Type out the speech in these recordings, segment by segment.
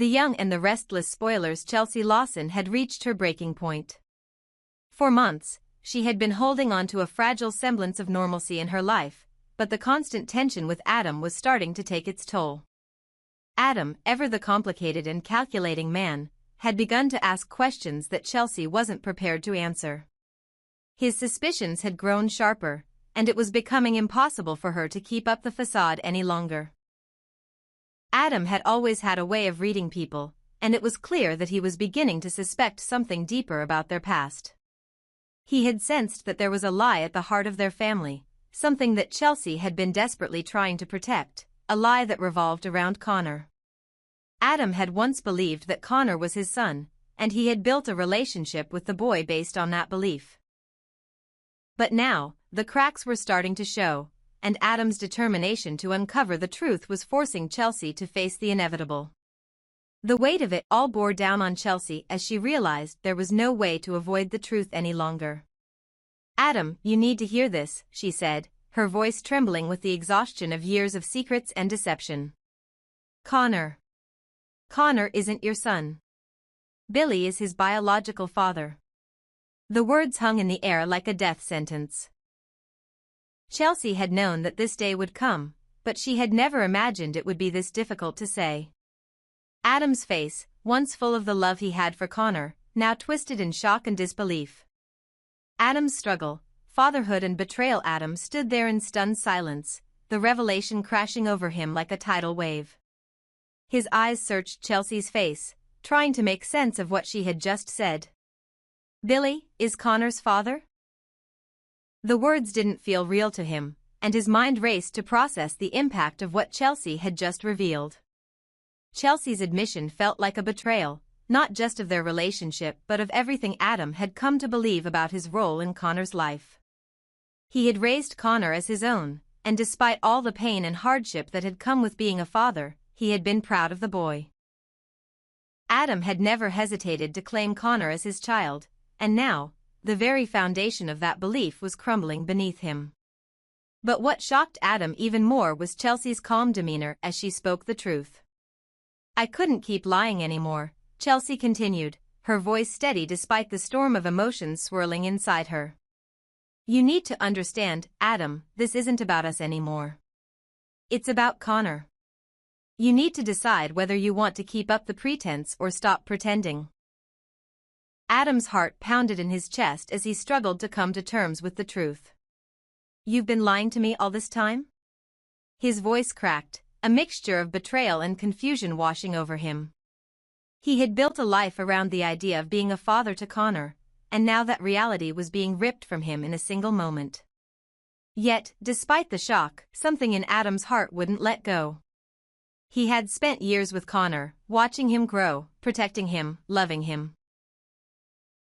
The young and the restless spoilers Chelsea Lawson had reached her breaking point. For months, she had been holding on to a fragile semblance of normalcy in her life, but the constant tension with Adam was starting to take its toll. Adam, ever the complicated and calculating man, had begun to ask questions that Chelsea wasn't prepared to answer. His suspicions had grown sharper, and it was becoming impossible for her to keep up the facade any longer. Adam had always had a way of reading people, and it was clear that he was beginning to suspect something deeper about their past. He had sensed that there was a lie at the heart of their family, something that Chelsea had been desperately trying to protect, a lie that revolved around Connor. Adam had once believed that Connor was his son, and he had built a relationship with the boy based on that belief. But now, the cracks were starting to show, and Adam's determination to uncover the truth was forcing Chelsea to face the inevitable. The weight of it all bore down on Chelsea as she realized there was no way to avoid the truth any longer. "Adam, you need to hear this," she said, her voice trembling with the exhaustion of years of secrets and deception. Connor isn't your son. Billy is his biological father." The words hung in the air like a death sentence. Chelsea had known that this day would come, but she had never imagined it would be this difficult to say. Adam's face, once full of the love he had for Connor, now twisted in shock and disbelief. Adam's struggle, fatherhood and betrayal. Adam stood there in stunned silence, the revelation crashing over him like a tidal wave. His eyes searched Chelsea's face, trying to make sense of what she had just said. "Billy is Connor's father?" The words didn't feel real to him, and his mind raced to process the impact of what Chelsea had just revealed. Chelsea's admission felt like a betrayal, not just of their relationship but of everything Adam had come to believe about his role in Connor's life. He had raised Connor as his own, and despite all the pain and hardship that had come with being a father, he had been proud of the boy. Adam had never hesitated to claim Connor as his child, and now, the very foundation of that belief was crumbling beneath him. But what shocked Adam even more was Chelsea's calm demeanor as she spoke the truth. "I couldn't keep lying anymore," Chelsea continued, her voice steady despite the storm of emotions swirling inside her. "You need to understand, Adam, this isn't about us anymore. It's about Connor. You need to decide whether you want to keep up the pretense or stop pretending." Adam's heart pounded in his chest as he struggled to come to terms with the truth. "You've been lying to me all this time?" His voice cracked, a mixture of betrayal and confusion washing over him. He had built a life around the idea of being a father to Connor, and now that reality was being ripped from him in a single moment. Yet, despite the shock, something in Adam's heart wouldn't let go. He had spent years with Connor, watching him grow, protecting him, loving him.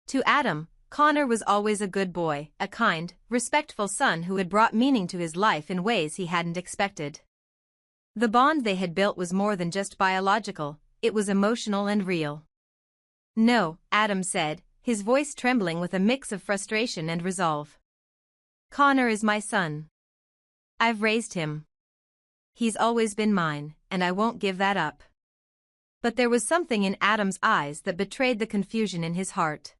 To Adam, Connor was always a good boy, a kind, respectful son who had brought meaning to his life in ways he hadn't expected. The bond they had built was more than just biological, it was emotional and real. "No," Adam said, his voice trembling with a mix of frustration and resolve. "Connor is my son. I've raised him. He's always been mine, and I won't give that up." But there was something in Adam's eyes that betrayed the confusion in his heart.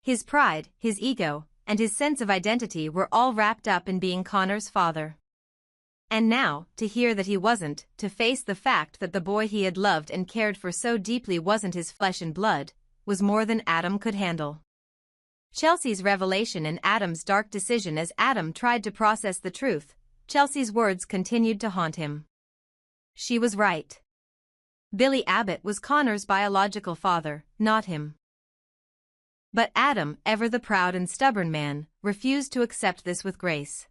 His pride, his ego, and his sense of identity were all wrapped up in being Connor's father. And now, to hear that he wasn't, to face the fact that the boy he had loved and cared for so deeply wasn't his flesh and blood, was more than Adam could handle. Chelsea's revelation and Adam's dark decision. As Adam tried to process the truth, Chelsea's words continued to haunt him. She was right. Billy Abbott was Connor's biological father, not him. But Adam, ever the proud and stubborn man, refused to accept this with grace.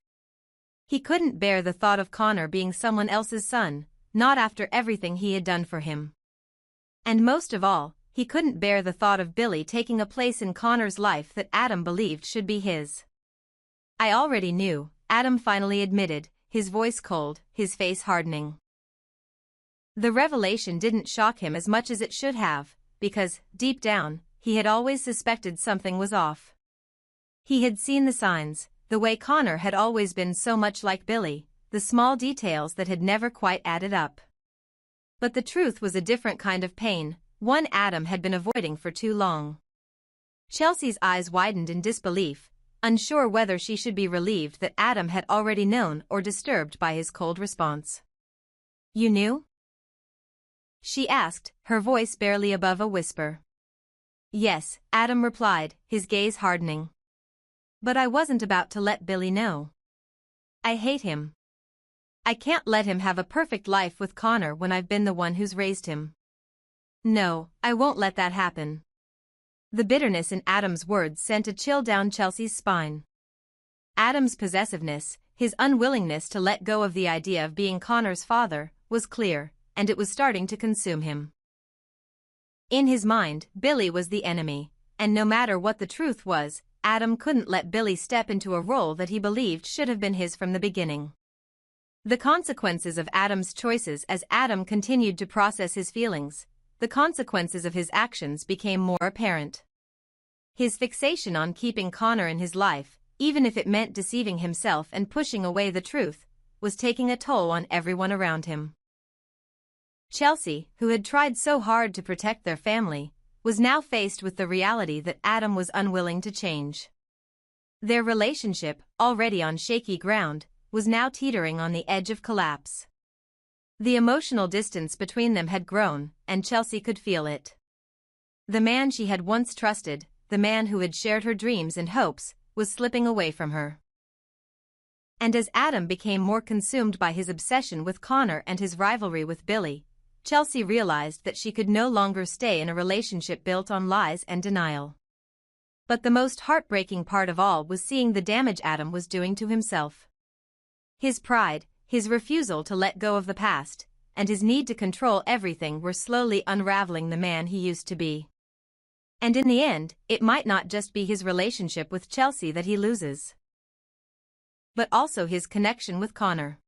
He couldn't bear the thought of Connor being someone else's son, not after everything he had done for him. And most of all, he couldn't bear the thought of Billy taking a place in Connor's life that Adam believed should be his. "I already knew," Adam finally admitted, his voice cold, his face hardening. The revelation didn't shock him as much as it should have, because, deep down, he had always suspected something was off. He had seen the signs, the way Connor had always been so much like Billy, the small details that had never quite added up. But the truth was a different kind of pain, one Adam had been avoiding for too long. Chelsea's eyes widened in disbelief, unsure whether she should be relieved that Adam had already known or disturbed by his cold response. "You knew?" she asked, her voice barely above a whisper. "Yes," Adam replied, his gaze hardening. "But I wasn't about to let Billy know. I hate him. I can't let him have a perfect life with Connor when I've been the one who's raised him. No, I won't let that happen." The bitterness in Adam's words sent a chill down Chelsea's spine. Adam's possessiveness, his unwillingness to let go of the idea of being Connor's father, was clear, and it was starting to consume him. In his mind, Billy was the enemy, and no matter what the truth was, Adam couldn't let Billy step into a role that he believed should have been his from the beginning. The consequences of Adam's choices. As Adam continued to process his feelings, the consequences of his actions became more apparent. His fixation on keeping Connor in his life, even if it meant deceiving himself and pushing away the truth, was taking a toll on everyone around him. Chelsea, who had tried so hard to protect their family, was now faced with the reality that Adam was unwilling to change. Their relationship, already on shaky ground, was now teetering on the edge of collapse. The emotional distance between them had grown, and Chelsea could feel it. The man she had once trusted, the man who had shared her dreams and hopes, was slipping away from her. And as Adam became more consumed by his obsession with Connor and his rivalry with Billy, Chelsea realized that she could no longer stay in a relationship built on lies and denial. But the most heartbreaking part of all was seeing the damage Adam was doing to himself. His pride, his refusal to let go of the past, and his need to control everything were slowly unraveling the man he used to be. And in the end, it might not just be his relationship with Chelsea that he loses, but also his connection with Connor.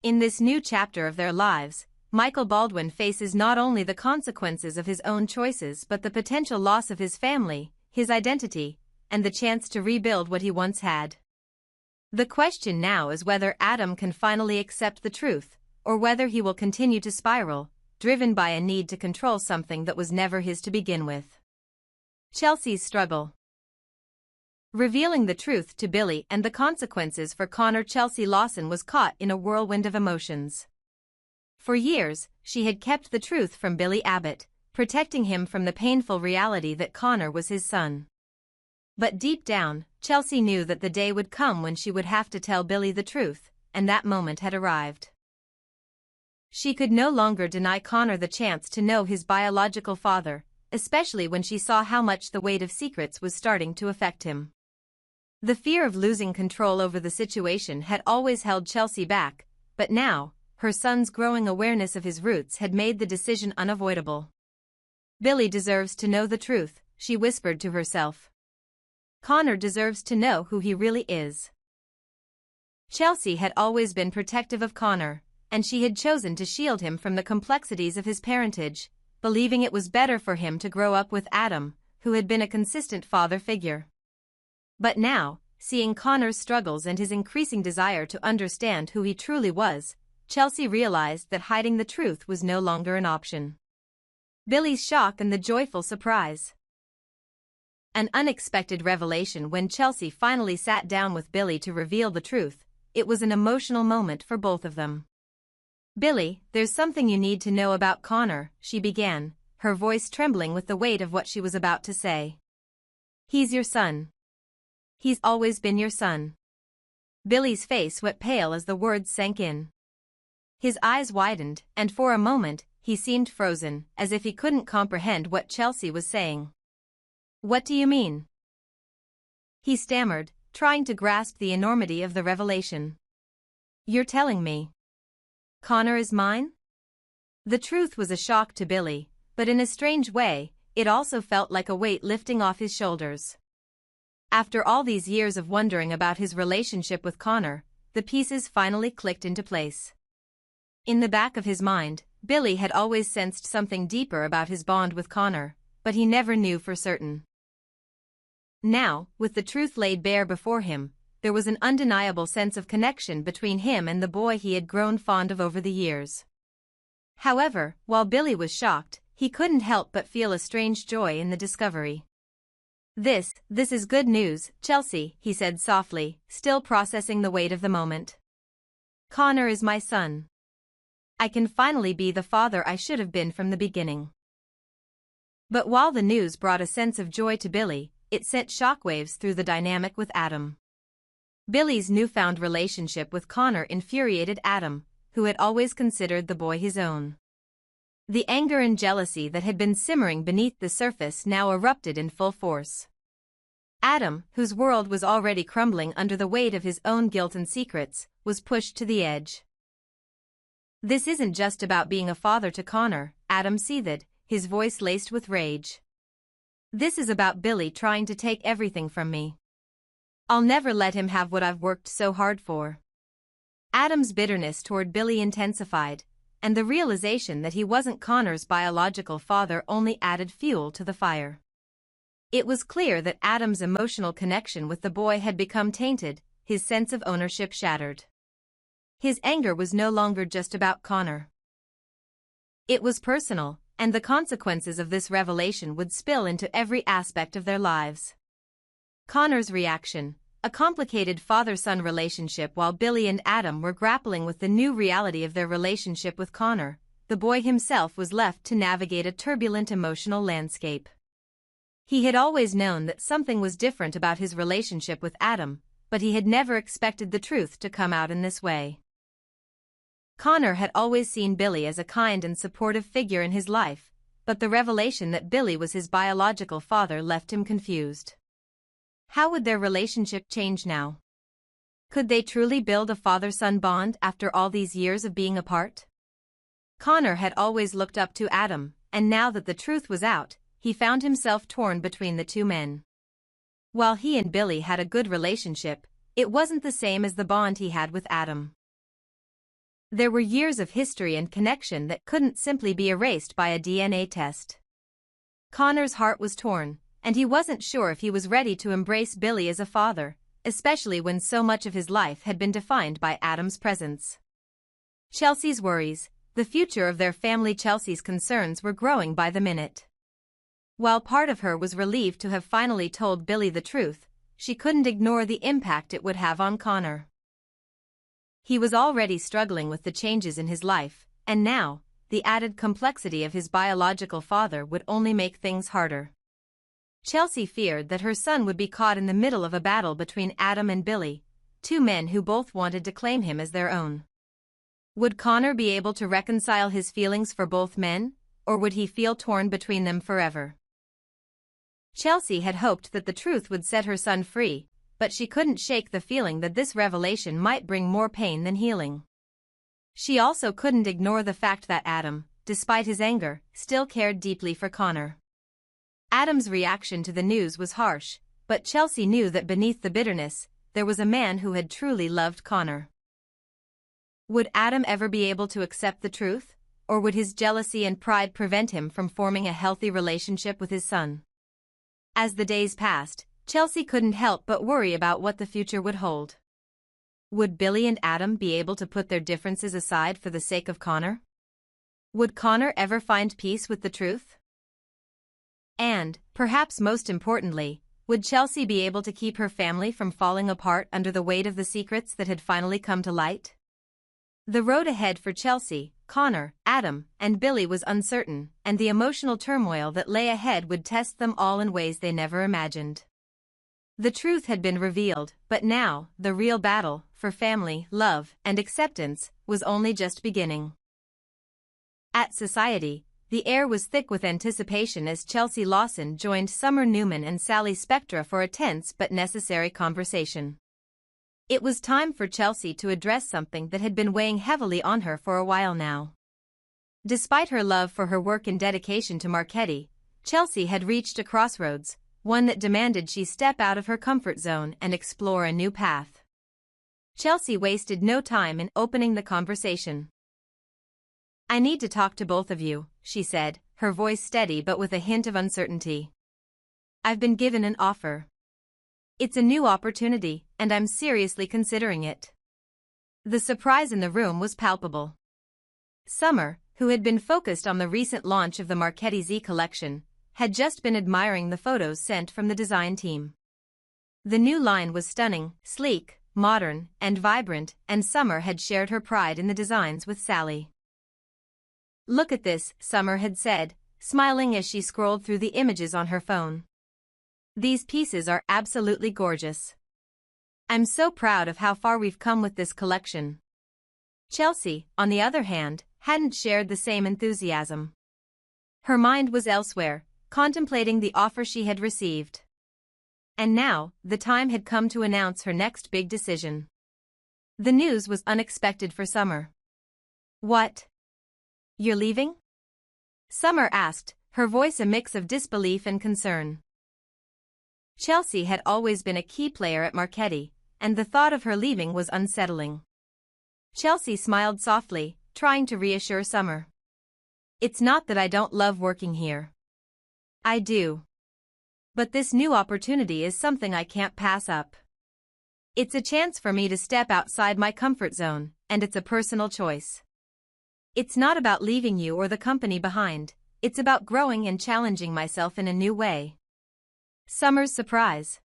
In this new chapter of their lives, Michael Baldwin faces not only the consequences of his own choices but the potential loss of his family, his identity, and the chance to rebuild what he once had. The question now is whether Adam can finally accept the truth, or whether he will continue to spiral, driven by a need to control something that was never his to begin with. Chelsea's struggle. Revealing the truth to Billy and the consequences for Connor. Chelsea Lawson was caught in a whirlwind of emotions. For years, she had kept the truth from Billy Abbott, protecting him from the painful reality that Connor was his son. But deep down, Chelsea knew that the day would come when she would have to tell Billy the truth, and that moment had arrived. She could no longer deny Connor the chance to know his biological father, especially when she saw how much the weight of secrets was starting to affect him. The fear of losing control over the situation had always held Chelsea back, but now, her son's growing awareness of his roots had made the decision unavoidable. "Billy deserves to know the truth," she whispered to herself. "Connor deserves to know who he really is." Chelsea had always been protective of Connor, and she had chosen to shield him from the complexities of his parentage, believing it was better for him to grow up with Adam, who had been a consistent father figure. But now, seeing Connor's struggles and his increasing desire to understand who he truly was, Chelsea realized that hiding the truth was no longer an option. Billy's shock and the joyful surprise. An unexpected revelation. When Chelsea finally sat down with Billy to reveal the truth, it was an emotional moment for both of them. "Billy, there's something you need to know about Connor," she began, her voice trembling with the weight of what she was about to say. "He's your son. He's always been your son." Billy's face went pale as the words sank in. His eyes widened, and for a moment, he seemed frozen, as if he couldn't comprehend what Chelsea was saying. "What do you mean?" he stammered, trying to grasp the enormity of the revelation. "You're telling me Connor is mine?" The truth was a shock to Billy, but in a strange way, it also felt like a weight lifting off his shoulders. After all these years of wondering about his relationship with Connor, the pieces finally clicked into place. In the back of his mind, Billy had always sensed something deeper about his bond with Connor, but he never knew for certain. Now, with the truth laid bare before him, there was an undeniable sense of connection between him and the boy he had grown fond of over the years. However, while Billy was shocked, he couldn't help but feel a strange joy in the discovery. This is good news, Chelsea, he said softly, still processing the weight of the moment. Connor is my son. I can finally be the father I should have been from the beginning. But while the news brought a sense of joy to Billy, it sent shockwaves through the dynamic with Adam. Billy's newfound relationship with Connor infuriated Adam, who had always considered the boy his own. The anger and jealousy that had been simmering beneath the surface now erupted in full force. Adam, whose world was already crumbling under the weight of his own guilt and secrets, was pushed to the edge. This isn't just about being a father to Connor, Adam seethed, his voice laced with rage. This is about Billy trying to take everything from me. I'll never let him have what I've worked so hard for. Adam's bitterness toward Billy intensified, and the realization that he wasn't Connor's biological father only added fuel to the fire. It was clear that Adam's emotional connection with the boy had become tainted, his sense of ownership shattered. His anger was no longer just about Connor. It was personal, and the consequences of this revelation would spill into every aspect of their lives. Connor's reaction, a complicated father-son relationship. While Billy and Adam were grappling with the new reality of their relationship with Connor, the boy himself was left to navigate a turbulent emotional landscape. He had always known that something was different about his relationship with Adam, but he had never expected the truth to come out in this way. Connor had always seen Billy as a kind and supportive figure in his life, but the revelation that Billy was his biological father left him confused. How would their relationship change now? Could they truly build a father-son bond after all these years of being apart? Connor had always looked up to Adam, and now that the truth was out, he found himself torn between the two men. While he and Billy had a good relationship, it wasn't the same as the bond he had with Adam. There were years of history and connection that couldn't simply be erased by a DNA test. Connor's heart was torn, and he wasn't sure if he was ready to embrace Billy as a father, especially when so much of his life had been defined by Adam's presence. Chelsea's worries, the future of their family. Chelsea's concerns were growing by the minute. While part of her was relieved to have finally told Billy the truth, she couldn't ignore the impact it would have on Connor. He was already struggling with the changes in his life, and now, the added complexity of his biological father would only make things harder. Chelsea feared that her son would be caught in the middle of a battle between Adam and Billy, two men who both wanted to claim him as their own. Would Connor be able to reconcile his feelings for both men, or would he feel torn between them forever? Chelsea had hoped that the truth would set her son free, but she couldn't shake the feeling that this revelation might bring more pain than healing. She also couldn't ignore the fact that Adam, despite his anger, still cared deeply for Connor. Adam's reaction to the news was harsh, but Chelsea knew that beneath the bitterness, there was a man who had truly loved Connor. Would Adam ever be able to accept the truth, or would his jealousy and pride prevent him from forming a healthy relationship with his son? As the days passed, Chelsea couldn't help but worry about what the future would hold. Would Billy and Adam be able to put their differences aside for the sake of Connor? Would Connor ever find peace with the truth? And, perhaps most importantly, would Chelsea be able to keep her family from falling apart under the weight of the secrets that had finally come to light? The road ahead for Chelsea, Connor, Adam, and Billy was uncertain, and the emotional turmoil that lay ahead would test them all in ways they never imagined. The truth had been revealed, but now, the real battle, for family, love, and acceptance, was only just beginning. At Society, the air was thick with anticipation as Chelsea Lawson joined Summer Newman and Sally Spectra for a tense but necessary conversation. It was time for Chelsea to address something that had been weighing heavily on her for a while now. Despite her love for her work and dedication to Marchetti, Chelsea had reached a crossroads, one that demanded she step out of her comfort zone and explore a new path. Chelsea wasted no time in opening the conversation. "I need to talk to both of you," she said, her voice steady but with a hint of uncertainty. "I've been given an offer. It's a new opportunity, and I'm seriously considering it." The surprise in the room was palpable. Summer, who had been focused on the recent launch of the Marchetti Z collection, had just been admiring the photos sent from the design team. The new line was stunning, sleek, modern, and vibrant, and Summer had shared her pride in the designs with Sally. "Look at this," Summer had said, smiling as she scrolled through the images on her phone. "These pieces are absolutely gorgeous. I'm so proud of how far we've come with this collection." Chelsea, on the other hand, hadn't shared the same enthusiasm. Her mind was elsewhere, contemplating the offer she had received. And now, the time had come to announce her next big decision. The news was unexpected for Summer. "What? You're leaving?" Summer asked, her voice a mix of disbelief and concern. Chelsea had always been a key player at Marchetti, and the thought of her leaving was unsettling. Chelsea smiled softly, trying to reassure Summer. "It's not that I don't love working here. I do. But this new opportunity is something I can't pass up. It's a chance for me to step outside my comfort zone, and it's a personal choice. It's not about leaving you or the company behind, it's about growing and challenging myself in a new way." Summer's surprise.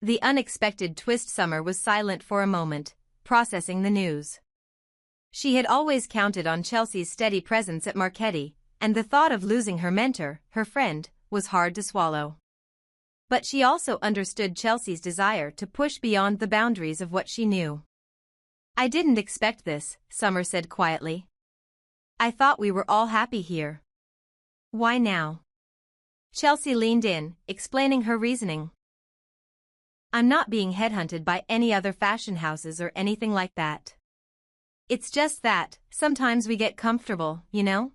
The unexpected twist. Summer was silent for a moment, processing the news. She had always counted on Chelsea's steady presence at Marchetti, and the thought of losing her mentor, her friend, was hard to swallow. But she also understood Chelsea's desire to push beyond the boundaries of what she knew. "I didn't expect this," Summer said quietly. "I thought we were all happy here." "Why now?" Chelsea leaned in, explaining her reasoning. "I'm not being headhunted by any other fashion houses or anything like that. It's just that, sometimes we get comfortable, you know?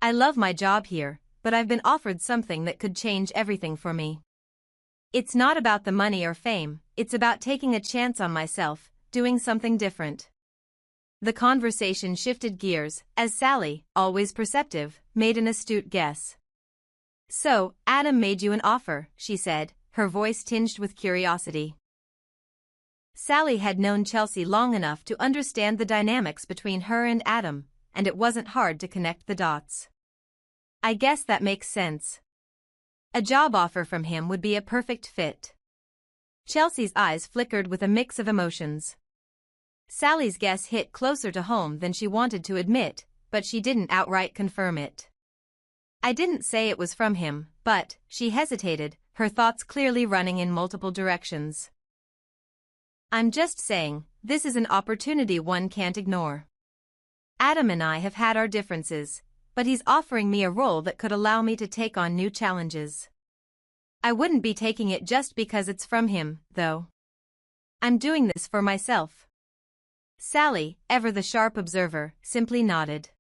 I love my job here, but I've been offered something that could change everything for me. It's not about the money or fame, it's about taking a chance on myself, doing something different." The conversation shifted gears, as Sally, always perceptive, made an astute guess. "So, Adam made you an offer," she said, her voice tinged with curiosity. Sally had known Chelsea long enough to understand the dynamics between her and Adam, and it wasn't hard to connect the dots. "I guess that makes sense. A job offer from him would be a perfect fit." Chelsea's eyes flickered with a mix of emotions. Sally's guess hit closer to home than she wanted to admit, but she didn't outright confirm it. "I didn't say it was from him, but," she hesitated, her thoughts clearly running in multiple directions. "I'm just saying, this is an opportunity one can't ignore. Adam and I have had our differences, but he's offering me a role that could allow me to take on new challenges. I wouldn't be taking it just because it's from him, though. I'm doing this for myself." Sally, ever the sharp observer, simply nodded.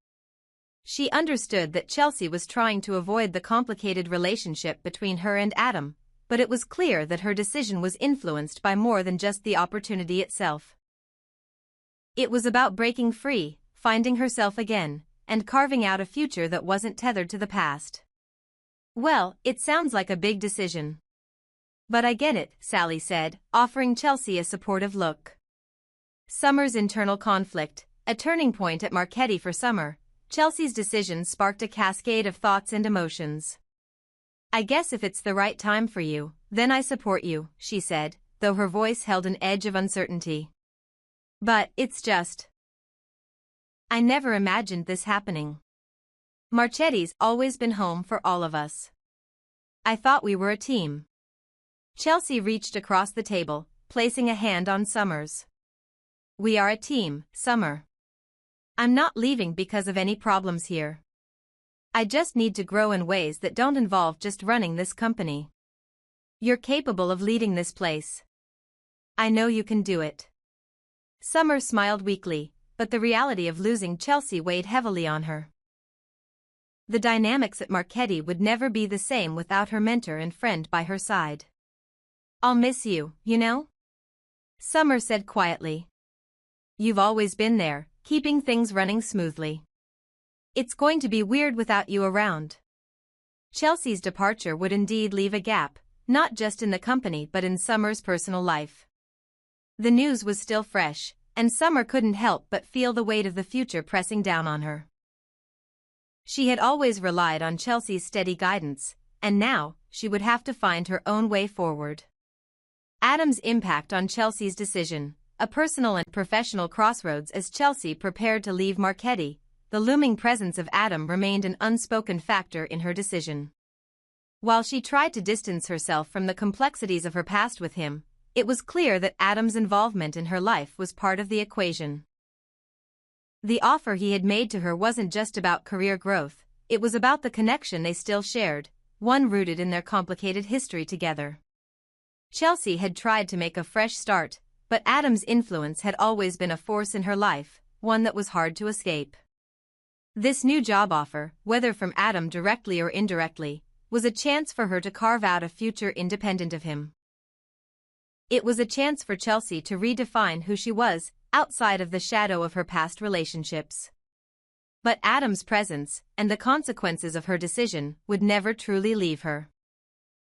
She understood that Chelsea was trying to avoid the complicated relationship between her and Adam, but it was clear that her decision was influenced by more than just the opportunity itself. It was about breaking free, finding herself again, and carving out a future that wasn't tethered to the past. "Well, it sounds like a big decision. But I get it," Sally said, offering Chelsea a supportive look. Summer's internal conflict, a turning point at Marchetti for Summer, Chelsea's decision sparked a cascade of thoughts and emotions. "I guess if it's the right time for you, then I support you," she said, though her voice held an edge of uncertainty. "But it's just, I never imagined this happening. Marchetti's always been home for all of us. I thought we were a team." Chelsea reached across the table, placing a hand on Summer's. "We are a team, Summer. I'm not leaving because of any problems here. I just need to grow in ways that don't involve just running this company. You're capable of leading this place. I know you can do it." Summer smiled weakly, but the reality of losing Chelsea weighed heavily on her. The dynamics at Marchetti would never be the same without her mentor and friend by her side. "I'll miss you, you know?" Summer said quietly. "You've always been there, keeping things running smoothly. It's going to be weird without you around." Chelsea's departure would indeed leave a gap, not just in the company but in Summer's personal life. The news was still fresh, and Summer couldn't help but feel the weight of the future pressing down on her. She had always relied on Chelsea's steady guidance, and now, she would have to find her own way forward. Adam's impact on Chelsea's decision, a personal and professional crossroads as Chelsea prepared to leave Marchetti. The looming presence of Adam remained an unspoken factor in her decision. While she tried to distance herself from the complexities of her past with him, it was clear that Adam's involvement in her life was part of the equation. The offer he had made to her wasn't just about career growth, it was about the connection they still shared, one rooted in their complicated history together. Chelsea had tried to make a fresh start, but Adam's influence had always been a force in her life, one that was hard to escape. This new job offer, whether from Adam directly or indirectly, was a chance for her to carve out a future independent of him. It was a chance for Chelsea to redefine who she was, outside of the shadow of her past relationships. But Adam's presence, and the consequences of her decision, would never truly leave her.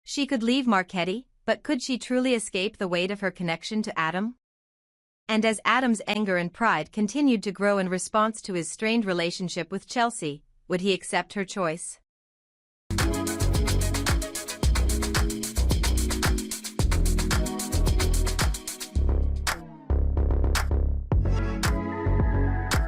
She could leave Marchetti, but could she truly escape the weight of her connection to Adam? And as Adam's anger and pride continued to grow in response to his strained relationship with Chelsea, would he accept her choice?